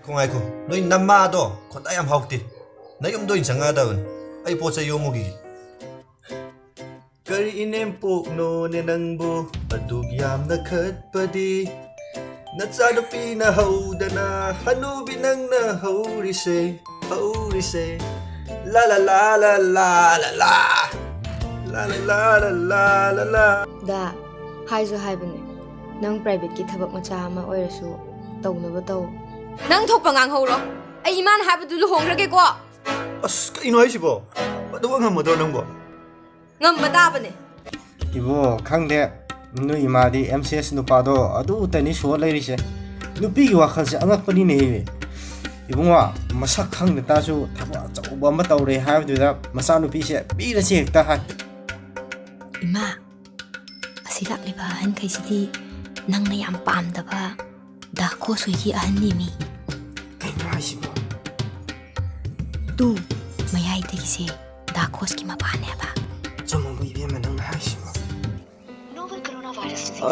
ꯈꯣꯡꯉꯥꯏꯈꯣ ꯅꯣꯏ ꯅꯝꯃꯥꯗꯣ ꯈꯣꯟꯗꯥ ꯌꯥꯝ ꯍꯥꯎꯇꯦ ꯅꯌꯨꯝꯗ ꯑꯣꯏꯅ ꯆꯪꯉꯛꯑꯗꯕꯅꯤ ꯑꯩ ꯄꯣꯠ ꯆꯩ ꯌꯣꯝꯃꯨꯈꯤꯒꯦ ꯀꯔꯤ ꯏꯅꯦꯝꯄꯣꯛꯅꯣꯅꯦ ꯅꯪꯕꯨ ꯑꯗꯨꯛ ꯌꯥꯝꯅ ꯈꯠꯄꯗꯤ ꯅꯆꯥꯅꯨꯄꯤꯅ ꯍꯧꯗꯅ ꯍꯅꯨꯕꯤ ꯅꯪꯅ ꯍꯧꯔꯤꯁꯦ ꯂꯥ ꯂꯥ ꯂꯥ ꯂꯥ ꯂꯥ ꯂꯥ ꯂꯥ ꯂꯥ ꯂꯥ ꯂꯥ ꯂꯥ ꯂꯥ ꯂꯥ ꯗꯥ ꯍꯥꯏꯁꯨ ꯍꯥꯏꯕꯅꯦ ꯅꯪ ꯄ꯭ꯔꯥꯏꯚꯦꯠꯀꯤ ꯊꯕꯛ ꯃꯆꯥ ꯑꯃ ꯑꯣꯏꯔꯁꯨ ꯇꯧꯅꯕ ꯇꯧ ꯅꯪ ꯊꯣꯛꯄ ꯉꯥꯡꯍꯧꯔꯣ ꯑꯩ ꯏꯃꯥꯅ ꯍꯥꯏꯕꯗꯨ ꯂꯨꯍꯣꯡꯈ꯭ꯔꯒꯦꯀꯣ ꯑꯁ ꯀꯩꯅꯣ ꯍꯥꯏꯁꯤꯕꯣ ꯑꯗꯨꯕꯨ ꯉꯝꯃꯗ꯭ꯔꯣ ꯅꯪꯕꯣ ꯉꯝꯕ ꯇꯥꯕꯅꯦ 이보 ꯈꯪꯗꯦ ꯅꯣꯏ 이마ꯗꯤ MCS ꯅꯨꯄꯥꯗꯣ ꯑꯗꯨꯇꯅꯤ ꯁꯣ ꯂꯩꯔꯤꯁꯦ ꯅꯨꯄꯤꯒꯤ ꯋꯥꯈꯜꯁꯦ ꯑꯉꯛꯄꯅꯤꯅꯦ 이봉아 ꯃꯁꯛ ꯈꯪꯗ ꯇꯥꯁꯨ ꯊꯕꯛ ꯑꯆꯧꯕ ꯑꯃ ꯇꯧꯔꯦ ꯍꯥꯏꯕꯗꯨꯗ ꯃꯆꯥꯅꯨꯄꯤꯁꯦ ꯄꯤꯔꯁꯤ ꯍꯦꯛꯇ ꯍꯥꯏ ꯏꯃꯥ ꯑꯁꯤ ꯂꯥꯛꯂꯤꯕ ꯑꯍꯟꯈꯩꯁꯤꯗꯤ ꯅꯪꯅ ꯌꯥꯝ ꯄꯥꯝꯗꯕ ꯗꯥ ꯈꯣꯁꯣꯏꯒꯤ ꯑꯍꯟꯅꯦꯃꯤ ꯀꯩꯅꯣ ꯍꯥꯏꯁꯤꯕꯣ ꯇꯨ ꯃꯌꯥꯏꯗꯒꯤꯁꯦ ꯗꯥ ꯈꯣꯁꯀꯤ ꯃꯄꯥꯅꯦꯕ ꯆꯨꯝꯃꯕ ꯏꯕꯦꯝꯃ ꯅꯪꯅ ꯍꯥꯏꯁꯤꯕꯣ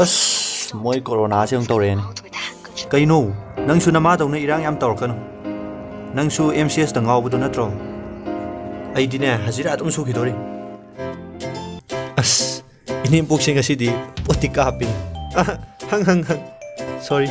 ꯑꯁ ꯃꯣꯏ ꯀꯣꯔꯣꯅꯥꯁꯦ ꯑꯃꯨꯛ ꯇꯧꯔꯛꯑꯦꯅꯦ ꯀꯩꯅꯣ ꯅꯪꯁꯨ ꯅꯃꯥꯗꯧꯅ ꯏꯔꯥꯡ ꯌꯥꯝ ꯇꯧꯔꯛꯀꯅꯨ ꯅꯪꯁꯨ MCSꯇ ꯉꯥꯎꯕꯗꯣ ꯅꯠꯇ꯭ꯔꯣ ꯑꯩꯗꯤꯅꯦ ꯍꯖꯤꯔꯥ ꯑꯗꯨꯝ ꯁꯨꯈꯤꯗꯣꯔꯤ ꯑꯁ ꯏꯅꯦꯝꯄꯣꯛꯁꯦ ꯉꯁꯤꯗꯤ ꯄꯣꯠꯇꯤ ꯀꯥꯞꯄꯤꯅꯤ ꯍꯪ ꯁꯣꯔꯤ